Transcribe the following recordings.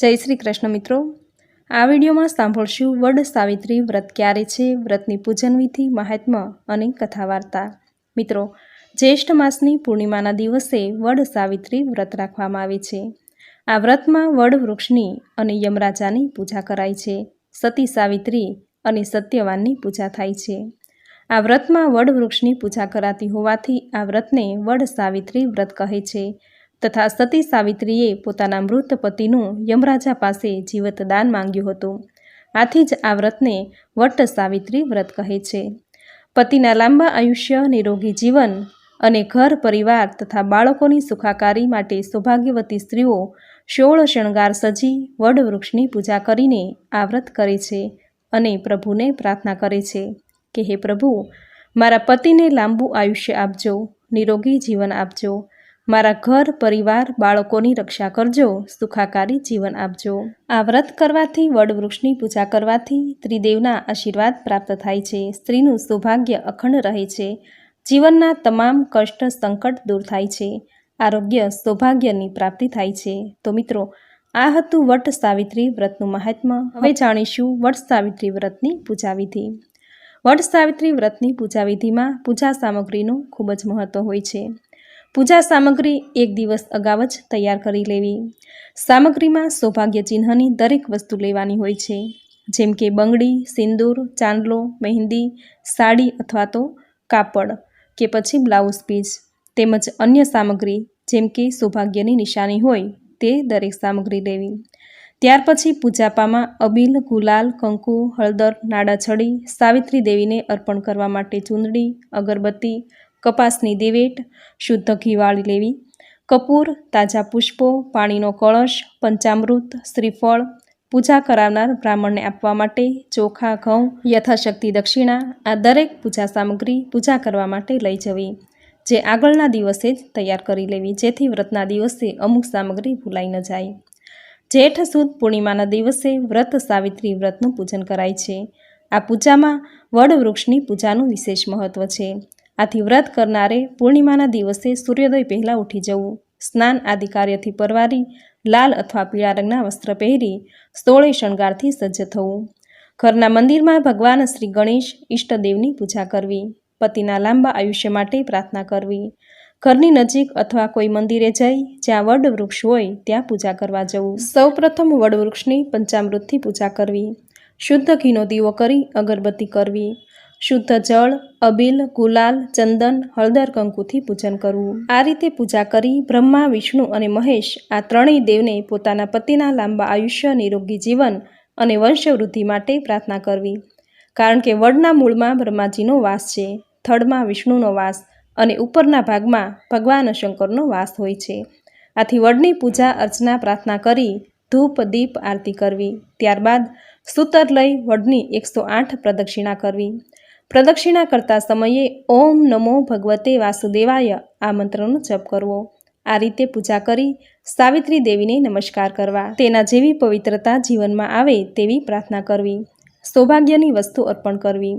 જય શ્રી કૃષ્ણ મિત્રો, આ વિડીયોમાં સાંભળશું વડ સાવિત્રી વ્રત ક્યારે છે, વ્રતની પૂજન વિધિ, મહાત્મ્ય અને કથા વાર્તા। મિત્રો, જ્યેષ્ઠ માસની પૂર્ણિમાના દિવસે વડ સાવિત્રી વ્રત રાખવામાં આવે છે। આ વ્રતમાં વડ વૃક્ષની અને યમરાજાની પૂજા કરાય છે। સતી સાવિત્રી અને સત્યવાનની પૂજા થાય છે। આ વ્રતમાં વડ વૃક્ષની પૂજા કરાતી હોવાથી આ વ્રતને વડ સાવિત્રી વ્રત કહે છે તથા સતી સાવિત્રીએ પોતાના મૃત પતિનું યમરાજા પાસે જીવત દાન માંગ્યું હતું। આથી જ આ વ્રતને વટ સાવિત્રી વ્રત કહે છે। પતિના લાંબા આયુષ્ય, નિરોગી જીવન અને ઘર પરિવાર તથા બાળકોની સુખાકારી માટે સૌભાગ્યવતી સ્ત્રીઓ 16 શણગાર સજી વડ વૃક્ષની પૂજા કરીને આ વ્રત કરે છે અને પ્રભુને પ્રાર્થના કરે છે કે હે પ્રભુ, મારા પતિને લાંબુ આયુષ્ય આપજો, નિરોગી જીવન આપજો, મારા ઘર પરિવાર બાળકોની રક્ષા કરજો, સુખાકારી જીવન આપજો। આ વ્રત કરવાથી, વડ વૃક્ષની પૂજા કરવાથી ત્રિદેવના આશીર્વાદ પ્રાપ્ત થાય છે। સ્ત્રીનું સૌભાગ્ય અખંડ રહે છે, જીવનના તમામ કષ્ટ સંકટ દૂર થાય છે, આરોગ્ય સૌભાગ્યની પ્રાપ્તિ થાય છે। તો મિત્રો, આ હતું વટ સાવિત્રી વ્રતનું મહાત્મ્ય। હવે જાણીશું વટ સાવિત્રી વ્રતની પૂજા વિધિ। વટ સાવિત્રી વ્રતની પૂજા વિધિમાં પૂજા સામગ્રીનું ખૂબ જ મહત્વ હોય છે। પૂજા સામગ્રી એક દિવસ અગાઉ જ તૈયાર કરી લેવી। સામગ્રીમાં સૌભાગ્ય ચિહ્નની દરેક વસ્તુ લેવાની હોય છે, જેમ કે બંગડી, સિંદૂર, ચાંદલો, મહેંદી, સાડી અથવા તો કાપડ કે પછી બ્લાઉઝ પીસ, તેમજ અન્ય સામગ્રી જેમ કે સૌભાગ્યની નિશાની હોય તે દરેક સામગ્રી લેવી। ત્યાર પછી પૂજાપામાં અબીલ, ગુલાલ, કંકુ, હળદર, નાડાછડી, સાવિત્રી દેવીને અર્પણ કરવા માટે ચૂંદડી, અગરબત્તી, કપાસની દિવેટ, શુદ્ધ ઘી વાળી લેવી, કપૂર, તાજા પુષ્પો, પાણીનો કળશ, પંચામૃત, શ્રીફળ, પૂજા કરાવનાર બ્રાહ્મણને આપવા માટે ચોખા, ઘઉં, યથાશક્તિ દક્ષિણા, આ દરેક પૂજા સામગ્રી પૂજા કરવા માટે લઈ જવી, જે આગળના દિવસે જ તૈયાર કરી લેવી, જેથી વ્રતના દિવસે અમુક સામગ્રી ભૂલાઈ ન જાય। જેઠ સુદ પૂર્ણિમાના દિવસે વ્રત સાવિત્રી વ્રતનું પૂજન કરાય છે। આ પૂજામાં વડ વૃક્ષની પૂજાનું વિશેષ મહત્વ છે। આથી વ્રત કરનારે પૂર્ણિમાના દિવસે સૂર્યોદય પહેલાં ઉઠી જવું, સ્નાન આદિ કાર્યથી પરવારી લાલ અથવા પીળા રંગના વસ્ત્ર પહેરી 16 શણગારથી સજ્જ થવું, ઘરના મંદિરમાં ભગવાન શ્રી ગણેશ ઈષ્ટદેવની પૂજા કરવી, પતિના લાંબા આયુષ્ય માટે પ્રાર્થના કરવી, ઘરની નજીક અથવા કોઈ મંદિરે જઈ જ્યાં વડ વૃક્ષ હોય ત્યાં પૂજા કરવા જવું। સૌપ્રથમ વડ વૃક્ષની પંચામૃતથી પૂજા કરવી, શુદ્ધ ઘીનો દીવો કરી અગરબત્તી કરવી, શુદ્ધ જળ, અબીલ, ગુલાલ, ચંદન, હળદર, કંકુથી પૂજન કરવું। આ રીતે પૂજા કરી બ્રહ્મા, વિષ્ણુ અને મહેશ આ ત્રણેય દેવને પોતાના પતિના લાંબા આયુષ્ય, નિરોગી જીવન અને વંશવૃદ્ધિ માટે પ્રાર્થના કરવી। કારણ કે વડના મૂળમાં બ્રહ્માજીનો વાસ છે, થડમાં વિષ્ણુનો વાસ અને ઉપરના ભાગમાં ભગવાન શંકરનો વાસ હોય છે। આથી વડની પૂજા અર્ચના પ્રાર્થના કરી ધૂપ, દીપ, આરતી કરવી। ત્યારબાદ સૂતર લઈ વડની 108 પ્રદક્ષિણા કરવી। પ્રદક્ષિણા કરતા સમયે ઓમ નમો ભગવતે વાસુદેવાય આ મંત્રનો જપ કરવો। આ રીતે પૂજા કરી સાવિત્રી દેવીને નમસ્કાર કરવા, તેના જેવી પવિત્રતા જીવનમાં આવે તેવી પ્રાર્થના કરવી, સૌભાગ્યની વસ્તુ અર્પણ કરવી।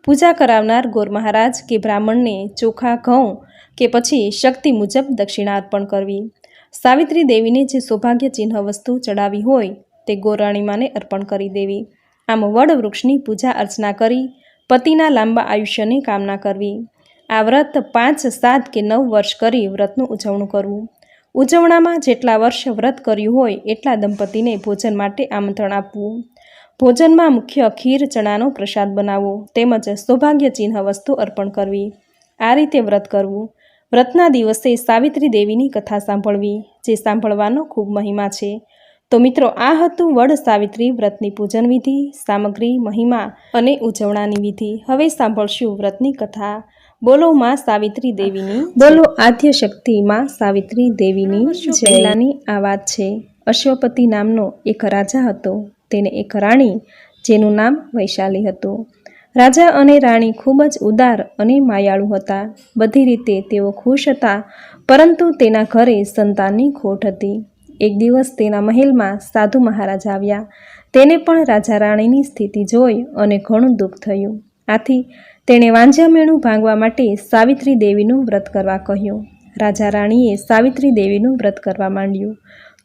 પૂજા કરાવનાર ગોર મહારાજ કે બ્રાહ્મણને ચોખા, ઘઉં કે પછી શક્તિ મુજબ દક્ષિણા અર્પણ કરવી। સાવિત્રી દેવીને જે સૌભાગ્ય ચિહ્ન વસ્તુ ચડાવી હોય તે ગોરાણીમાને અર્પણ કરી દેવી। આમ વડ વૃક્ષની પૂજા અર્ચના કરી પતિના લાંબા આયુષ્યની કામના કરવી। આ વ્રત 5, 7 કે 9 વર્ષ કરી વ્રતનું ઉજવણું કરવું। ઉજવણામાં જેટલા વર્ષ વ્રત કર્યું હોય એટલા દંપતીને ભોજન માટે આમંત્રણ આપવું। ભોજનમાં મુખ્ય ખીર, ચણાનો પ્રસાદ બનાવવો તેમજ સૌભાગ્ય ચિહ્ન વસ્તુ અર્પણ કરવી। આ રીતે વ્રત કરવું। વ્રતના દિવસે સાવિત્રી દેવીની કથા સાંભળવી, જે સાંભળવાનો ખૂબ મહિમા છે। તો મિત્રો, આ હતું વડ સાવિત્રી વ્રતની પૂજન વિધિ, સામગ્રી, મહિમા અને ઉજવણાની વિધિ। હવે સાંભળશું વ્રતની કથા। બોલો માં સાવિત્રી દેવીની, બોલો આદ્ય શક્તિ માં સાવિત્રી દેવીની જય। પહેલાની આ વાત છે। અશ્વપતિ નામનો એક રાજા હતો, તેને એક રાણી જેનું નામ વૈશાલી હતું। રાજા અને રાણી ખૂબ જ ઉદાર અને માયાળુ હતા। બધી રીતે તેઓ ખુશ હતા, પરંતુ તેના ઘરે સંતાનની ખોટ હતી। એક દિવસ તેના મહેલમાં સાધુ મહારાજ આવ્યા। તેને પણ રાજા રાણીની સ્થિતિ જોઈ અને ઘણું દુઃખ થયું। આથી તેણે વાંઝ્યા ભાંગવા માટે સાવિત્રી દેવીનું વ્રત કરવા કહ્યું। રાજા રાણીએ સાવિત્રી દેવીનું વ્રત કરવા માંડ્યું।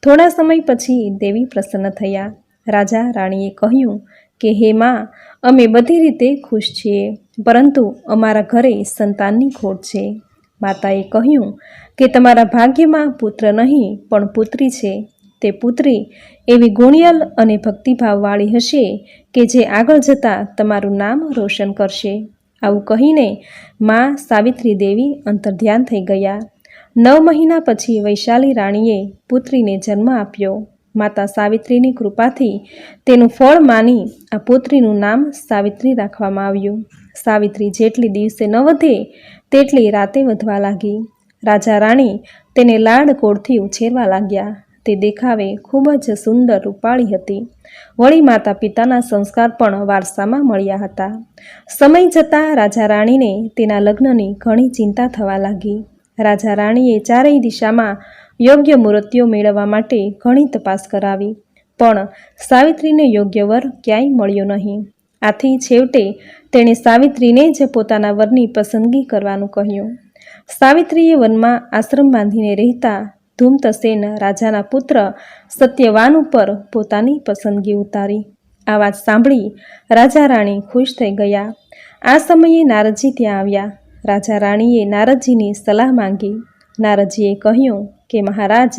થોડા સમય પછી દેવી પ્રસન્ન થયા. રાજા રાણીએ કહ્યું કે હે માં, અમે બધી રીતે ખુશ છીએ, પરંતુ અમારા ઘરે સંતાનની ખોટ છે. માતાએ કહ્યું કે તમારા ભાગ્યમાં પુત્ર નહીં પણ પુત્રી છે. તે પુત્રી એવી ગુણિયલ અને ભક્તિભાવવાળી હશે કે જે આગળ જતાં તમારું નામ રોશન કરશે. આવું કહીને માં સાવિત્રી દેવી અંતર્ધ્યાન થઈ ગયા. 9 મહિના પછી વૈશાલી રાણીએ પુત્રીને જન્મ આપ્યો. માતા સાવિત્રીની કૃપાથી તેનું ફળ માની આ પુત્રીનું નામ સાવિત્રી રાખવામાં આવ્યું. સાવિત્રી જેટલી દિવસે ન વધે તેટલી રાતે વધવા લાગી. રાજા રાણી તેને લાડકોડથી ઉછેરવા લાગ્યા. તે દેખાવે ખૂબ જ સુંદર રૂપાળી હતી. વળી માતા પિતાના સંસ્કાર પણ વારસામાં મળ્યા હતા. સમય જતાં રાજા રાણીને તેના લગ્નની ઘણી ચિંતા થવા લાગી. રાજા રાણીએ ચારેય દિશામાં યોગ્ય મૂર્તિઓ મેળવવા માટે ઘણી તપાસ કરાવી, પણ સાવિત્રીને યોગ્ય વર ક્યાંય મળ્યો નહીં. આથી છેવટે તેણે સાવિત્રીને જ પોતાના વરની પસંદગી કરવાનું કહ્યું. સાવિત્રીએ વનમાં આશ્રમ બાંધીને રહેતા ધૂમતસેન રાજાના પુત્ર સત્યવાન ઉપર પોતાની પસંદગી ઉતારી. આ વાત સાંભળી રાજા રાણી ખુશ થઈ ગયા. આ સમયે નારદજી ત્યાં આવ્યા. રાજા રાણીએ નારદજીની સલાહ માંગી. નારદજીએ કહ્યું કે મહારાજ,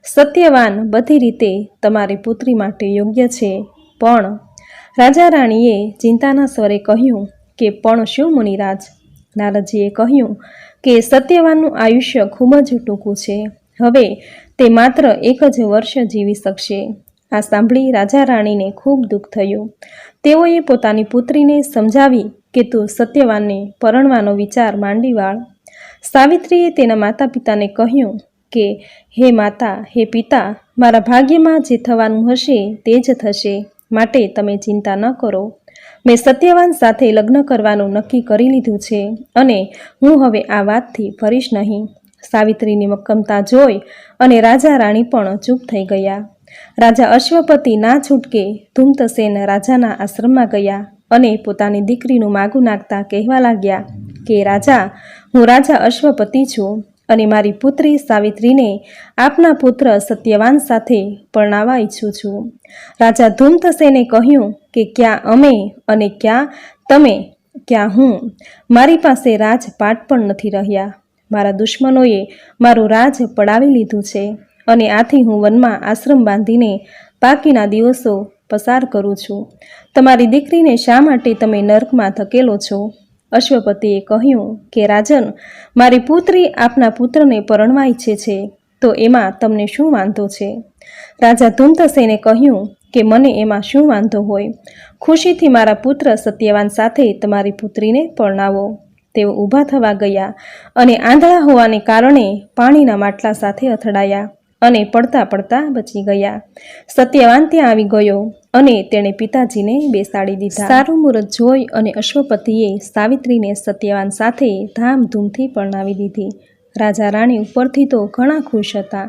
સત્યવાન બધી રીતે તમારી પુત્રી માટે યોગ્ય છે, પણ રાજા રાણીએ ચિંતાના સ્વરે કહ્યું કે પણ શું મુનિરાજ? નારદજીએ કહ્યું કે સત્યવાનનું આયુષ્ય ખૂબ જ ટૂંકું છે. હવે તે માત્ર 1 જ વર્ષ જીવી શકશે. આ સાંભળી રાજા રાણીને ખૂબ દુઃખ થયું. તેઓએ પોતાની પુત્રીને સમજાવી કે તું સત્યવાનને પરણવાનો વિચાર માંડી વાળ. સાવિત્રીએ તેના માતા પિતાને કહ્યું કે હે માતા, હે પિતા, મારા ભાગ્યમાં જે થવાનું હશે તે જ થશે, માટે તમે ચિંતા ન કરો. મેં સત્યવાન સાથે લગ્ન કરવાનું નક્કી કરી લીધું છે અને હું હવે આ વાતથી ફરીશ નહીં. સાવિત્રીની મક્કમતા જોઈ અને રાજા રાણી પણ ચૂપ થઈ ગયા. રાજા અશ્વપતિ ના છૂટકે ધૂમતસેન રાજાના આશ્રમમાં ગયા અને પોતાની દીકરીનું માગું નાખતા કહેવા લાગ્યા કે રાજા, હું રાજા અશ્વપતિ છું અને મારી પુત્રી સાવિત્રીને આપના પુત્ર સત્યવાન સાથે પરણાવવા ઈચ્છું છું. રાજા ધૂમતસેને કહ્યું કે ક્યાં અમે અને ક્યાં તમે, ક્યાં હું? મારી પાસે રાજપાટ પણ નથી રહ્યા. મારા દુશ્મનોએ મારું રાજ પડાવી લીધું છે અને આથી હું વનમાં આશ્રમ બાંધીને બાકીના દિવસો પસાર કરું છું. તમારી દીકરીને શા માટે તમે નર્કમાં ધકેલો છો? અશ્વપતિએ કહ્યું કે રાજન, મારી પુત્રી આપના પુત્રને પરણવા ઈચ્છે છે, તો એમાં તમને શું વાંધો છે? રાજા ધૂમતસેને કહ્યું કે મને એમાં શું વાંધો હોય? ખુશીથી મારા પુત્ર સત્યવાન સાથે તમારી પુત્રીને પરણાવો. તેઓ ઊભા થવા ગયા અને આંધળા હોવાને કારણે પાણીના માટલા સાથે અથડાયા અને પડતા પડતા બચી ગયા. સત્યવાન ત્યાં આવી ગયો અને તેણે પિતાજીને બેસાડી દીધા. સારું મુહૂર્ત જોઈ અને અશ્વપતિએ સાવિત્રીને સત્યવાન સાથે ધામધૂમથી પરણાવી દીધી. રાજા રાણી ઉપરથી તો ઘણા ખુશ હતા,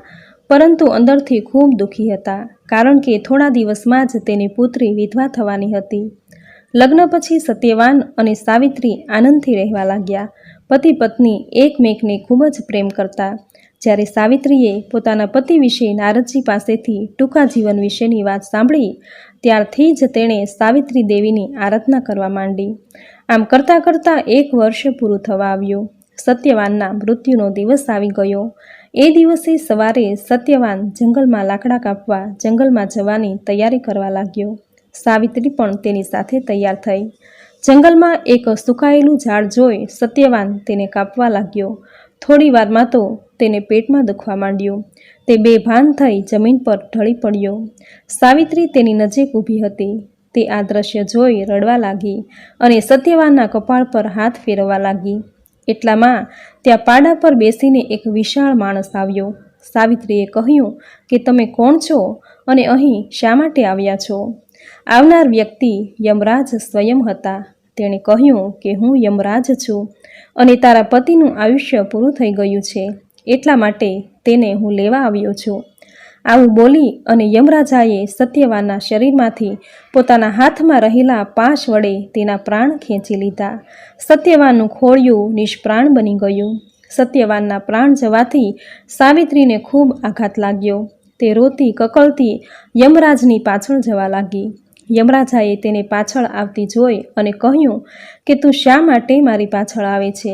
પરંતુ અંદરથી ખૂબ દુઃખી હતા, કારણ કે થોડા દિવસમાં જ તેની પુત્રી વિધવા થવાની હતી. લગ્ન પછી સત્યવાન અને સાવિત્રી આનંદથી રહેવા લાગ્યા. પતિ પત્ની એકમેકને ખૂબ જ પ્રેમ કરતા. જ્યારે સાવિત્રીએ પોતાના પતિ વિશે નારદજી પાસેથી ટૂંકા જીવન વિશેની વાત સાંભળી, ત્યારથી જ તેણે સાવિત્રી દેવીની આરાધના કરવા માંડી. આમ કરતાં કરતાં 1 વર્ષ પૂરું થવા આવ્યું. સત્યવાનના મૃત્યુનો દિવસ આવી ગયો. એ દિવસે સવારે સત્યવાન જંગલમાં લાકડા કાપવા જંગલમાં જવાની તૈયારી કરવા લાગ્યો. સાવિત્રી પણ તેની સાથે તૈયાર થઈ. જંગલમાં એક સુકાયેલું ઝાડ જોઈ સત્યવાન તેને કાપવા લાગ્યો. થોડી વારમાં તો તેને પેટમાં દુખવા માંડ્યું. તે બેભાન થઈ જમીન પર ઢળી પડ્યો. સાવિત્રી તેની નજીક ઊભી હતી. તે આ દ્રશ્ય જોઈ રડવા લાગી અને સત્યવાનના કપાળ પર હાથ ફેરવવા લાગી. એટલામાં ત્યાં પાડા પર બેસીને એક વિશાળ માણસ આવ્યો. સાવિત્રીએ કહ્યું કે તમે કોણ છો અને અહીં શા માટે આવ્યા છો? આવનાર વ્યક્તિ યમરાજ સ્વયં હતા. તેણે કહ્યું કે હું યમરાજ છું અને તારા પતિનું આયુષ્ય પૂરું થઈ ગયું છે, એટલા માટે તેને હું લેવા આવ્યો છું. આવું બોલી અને યમરાજાએ સત્યવાનના શરીરમાંથી પોતાના હાથમાં રહેલા પાશ વડે તેના પ્રાણ ખેંચી લીધા. સત્યવાનનું ખોળિયું નિષ્પ્રાણ બની ગયું. સત્યવાનના પ્રાણ જવાથી સાવિત્રીને ખૂબ આઘાત લાગ્યો. તે રોતી કકળતી યમરાજની પાછળ જવા લાગી. યમરાજાએ તેને પાછળ આવતી જોઈ અને કહ્યું કે તું શા માટે મારી પાછળ આવે છે?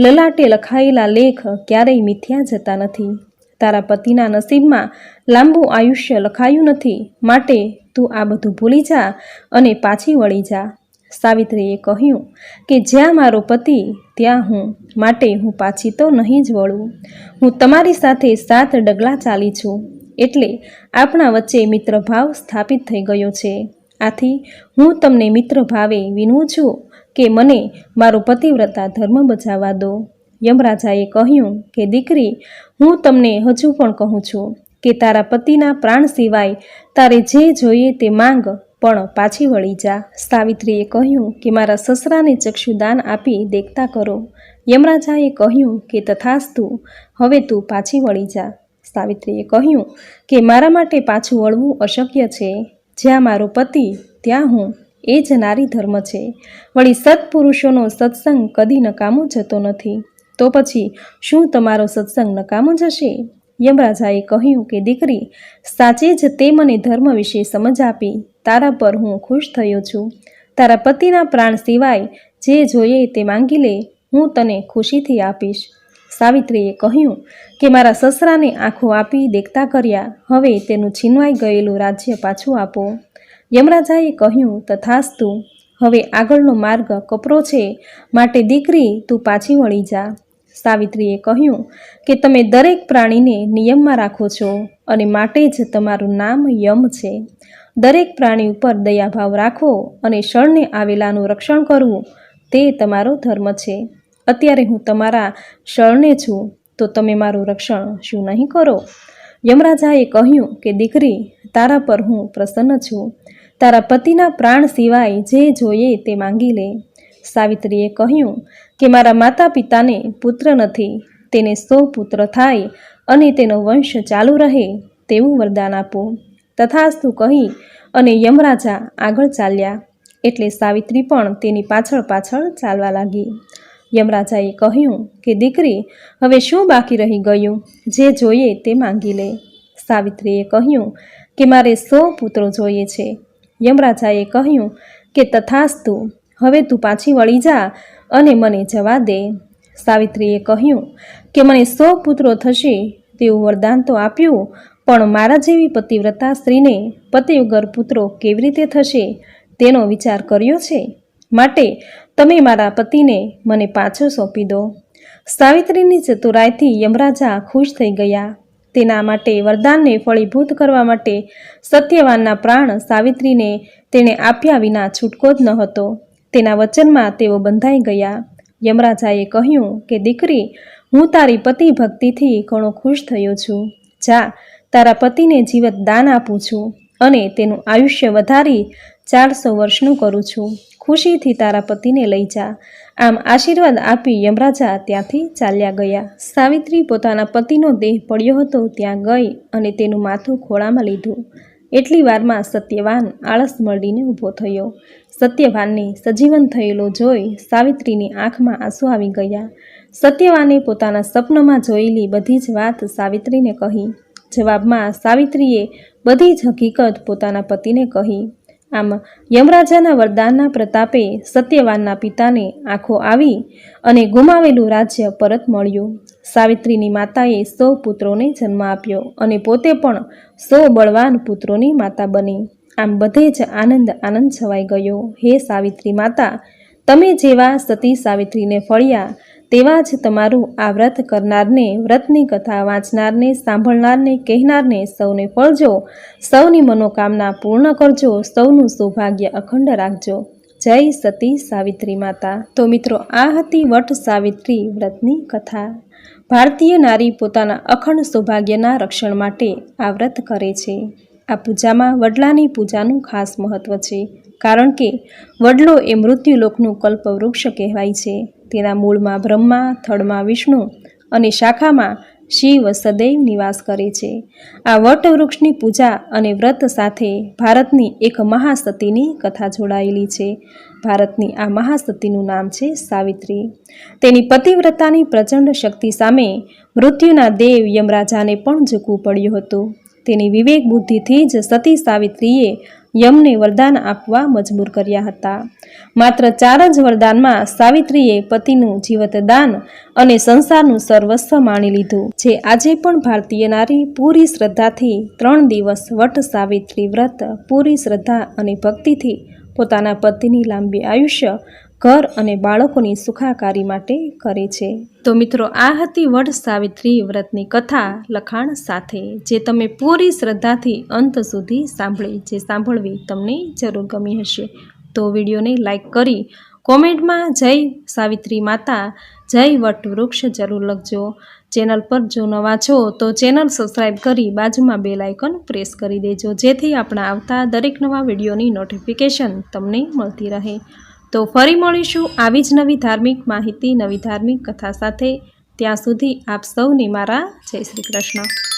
લલાટે લખાયેલા લેખ ક્યારેય મિથ્યા જતા નથી. તારા પતિના નસીબમાં લાંબુ આયુષ્ય લખાયું નથી, માટે તું આ બધું ભૂલી જા અને પાછી વળી જા. સાવિત્રીએ કહ્યું કે જ્યાં મારો પતિ ત્યાં હું, માટે હું પાછી તો નહીં જ વળું. હું તમારી સાથે 7 ડગલા ચાલી છું, એટલે આપણા વચ્ચે મિત્રભાવ સ્થાપિત થઈ ગયો છે. આથી હું તમને મિત્ર ભાવે વિનવું છું કે મને મારો પતિવ્રતા ધર્મ બજાવવા દો. યમરાજાએ કહ્યું કે દીકરી, હું તમને હજુ પણ કહું છું કે તારા પતિના પ્રાણ સિવાય તારે જે જોઈએ તે માંગ, પણ પાછી વળી જા. સાવિત્રીએ કહ્યું કે મારા સસરાને ચક્ષુદાન આપી દેખતા કરો. યમરાજાએ કહ્યું કે તથાસ્તુ, હવે તું પાછી વળી જા. સાવિત્રીએ કહ્યું કે મારા માટે પાછું વળવું અશક્ય છે. જ્યાં મારો પતિ ત્યાં હું, એ જ નારી ધર્મ છે. વળી સત્પુરુષોનો સત્સંગ કદી નકામો જતો નથી. તો પછી શું તમારો સત્સંગ નકામો જશે? યમરાજાએ કહ્યું કે દીકરી, સાચે જ તે મને ધર્મ વિશે સમજ આપી. તારા પર હું ખુશ થયો છું. તારા પતિના પ્રાણ સિવાય જે જોઈએ તે માંગી લે, હું તને ખુશીથી આપીશ. સાવિત્રીએ કહ્યું કે મારા સસરાને આંખો આપી દેખતા કર્યા, હવે તેનું છીનવાઈ ગયેલું રાજ્ય પાછું આપો. યમરાજાએ કહ્યું તથાસ્તુ. હવે આગળનો માર્ગ કપરો છે, માટે દીકરી તું પાછી વળી જા. સાવિત્રીએ કહ્યું કે તમે દરેક પ્રાણીને નિયમમાં રાખો છો અને માટે જ તમારું નામ યમ છે. દરેક પ્રાણી ઉપર દયાભાવ રાખો અને શરણે આવેલાનું રક્ષણ કરવું, તે તમારો ધર્મ છે. અત્યારે હું તમારા શરણે છું, તો તમે મારું રક્ષણ શું નહીં કરો? યમરાજાએ કહ્યું કે દીકરી, તારા પર હું પ્રસન્ન છું. તારા પતિના પ્રાણ સિવાય જે જોઈએ તે માંગી લે. સાવિત્રીએ કહ્યું કે મારા માતા પિતાને પુત્ર નથી, તેને 100 પુત્ર થાય અને તેનો વંશ ચાલુ રહે તેવું વરદાન આપો. તથાસ્તુ કહી અને યમરાજા આગળ ચાલ્યા, એટલે સાવિત્રી પણ તેની પાછળ પાછળ ચાલવા લાગી. યમરાજાએ કહ્યું કે દીકરી, હવે શું બાકી રહી ગયું? જે જોઈએ તે માંગી લે. સાવિત્રીએ કહ્યું કે મારે 100 પુત્રો જોઈએ છે. યમરાજાએ કહ્યું કે તથાસ્તુ, હવે તું પાછી વળી જા અને મને જવા દે. સાવિત્રીએ કહ્યું કે મને 100 પુત્રો થશે તેવું વરદાન તો આપ્યું, પણ મારા જેવી પતિવ્રતા સ્ત્રીને પતિ વગર પુત્રો કેવી રીતે થશે તેનો વિચાર કર્યો છે? માટે તમે મારા પતિને મને પાછો સોંપી દો. સાવિત્રીની ચતુરાઈથી યમરાજા ખુશ થઈ ગયા. તેના માટે વરદાનને ફળીભૂત કરવા માટે સત્યવાનના પ્રાણ સાવિત્રીને તેણે આપ્યા વિના છૂટકો જ ન હતો. તેના વચનમાં તેઓ બંધાઈ ગયા. યમરાજાએ કહ્યું કે દીકરી, હું તારી પતિ ભક્તિથી ઘણો ખુશ થયો છું. જા, તારા પતિને જીવત દાન આપું છું અને તેનું આયુષ્ય વધારી 400 વર્ષનું કરું છું. ખુશીથી તારા પતિને લઈ જા. આમ આશીર્વાદ આપી યમરાજા ત્યાંથી ચાલ્યા ગયા. સાવિત્રી પોતાના પતિનો દેહ પડ્યો હતો ત્યાં ગઈ અને તેનું માથું ખોળામાં લીધું. એટલી વારમાં સત્યવાન આળસ મળીને ઊભો થયો. સત્યવાનને સજીવન થયેલો જોઈ સાવિત્રીની આંખમાં આંસુ આવી ગયા. સત્યવાને પોતાના સપનમાં જોયેલી બધી જ વાત સાવિત્રીને કહી. જવાબમાં સાવિત્રીએ બધી જ હકીકત પોતાના પતિને કહી. આમ યમરાજાના વરદાનના પ્રતાપે સત્યવાનના પિતાને આંખો આવી અને ગુમાવેલું રાજ્ય પરત મળ્યું. સાવિત્રીની માતાએ 100 પુત્રોને જન્મ આપ્યો અને પોતે પણ 100 બળવાન પુત્રોની માતા બની. આમ બધે જ આનંદ છવાઈ ગયો. હે સાવિત્રી માતા, તમે જેવા સતી સાવિત્રીને ફળ્યા, તેવા જ તમારું આ વ્રત કરનારને, વ્રતની કથા વાંચનારને, સાંભળનારને, કહેનારને સૌને ફળજો. સૌની મનોકામના પૂર્ણ કરજો. સૌનું સૌભાગ્ય અખંડ રાખજો. જય સતી સાવિત્રી માતા. તો મિત્રો, આ હતી વટ સાવિત્રી વ્રતની કથા. ભારતીય નારી પોતાના અખંડ સૌભાગ્યના રક્ષણ માટે આ વ્રત કરે છે. આ પૂજામાં વડલાની પૂજાનું ખાસ મહત્વ છે, કારણ કે વડલો એ મૃત્યુલોકનું કલ્પવૃક્ષ કહેવાય છે. તેના મૂળમાં બ્રહ્મા, થડમાં વિષ્ણુ અને શાખામાં શિવ સદૈવ નિવાસ કરે છે. આ વટવૃક્ષની પૂજા અને વ્રત સાથે ભારતની એક મહાસતીની કથા જોડાયેલી છે. ભારતની આ મહાસતીનું નામ છે સાવિત્રી. તેની પતિવ્રતાની પ્રચંડ શક્તિ સામે મૃત્યુના દેવ યમરાજાને પણ ઝૂકવું પડ્યું હતું. તેની વિવેક બુદ્ધિથી જ સતી સાવિત્રીએ યમને વરદાન આપવા મજબૂર કર્યા હતા. માત્ર 4 જ વરદાનમાં સાવિત્રીએ પતિનું જીવતદાન અને સંસારનું સર્વસ્વ માણી લીધું, જે આજે પણ ભારતીય નારી પૂરી શ્રદ્ધાથી 3 દિવસ વટ સાવિત્રી વ્રત પૂરી શ્રદ્ધા અને ભક્તિથી પોતાના પતિની લાંબી આયુષ્ય, ઘર અને બાળકોની સુખાકારી માટે કરે છે. તો મિત્રો, આ હતી વડ સાવિત્રી વ્રતની કથા લખાણ સાથે, જે તમે પૂરી શ્રદ્ધાથી અંત સુધી સાંભળી, જે સાંભળવી તમને જરૂર ગમી હશે. તો વિડીયોને લાઈક કરી કોમેન્ટમાં જય સાવિત્રી માતા, જય વટ વૃક્ષ જરૂર લખજો. ચેનલ પર જો નવા છો તો ચેનલ સબસ્ક્રાઈબ કરી બાજુમાં બેલ આઇકન પ્રેસ કરી દેજો, જેથી આપણા આવતા દરેક નવા વિડીયોની નોટિફિકેશન તમને મળતી રહે. તો ફરી મળીશું આવી જ નવી ધાર્મિક માહિતી, નવી ધાર્મિક કથા સાથે. ત્યાં સુધી આપ સૌને મારા જય શ્રી કૃષ્ણ.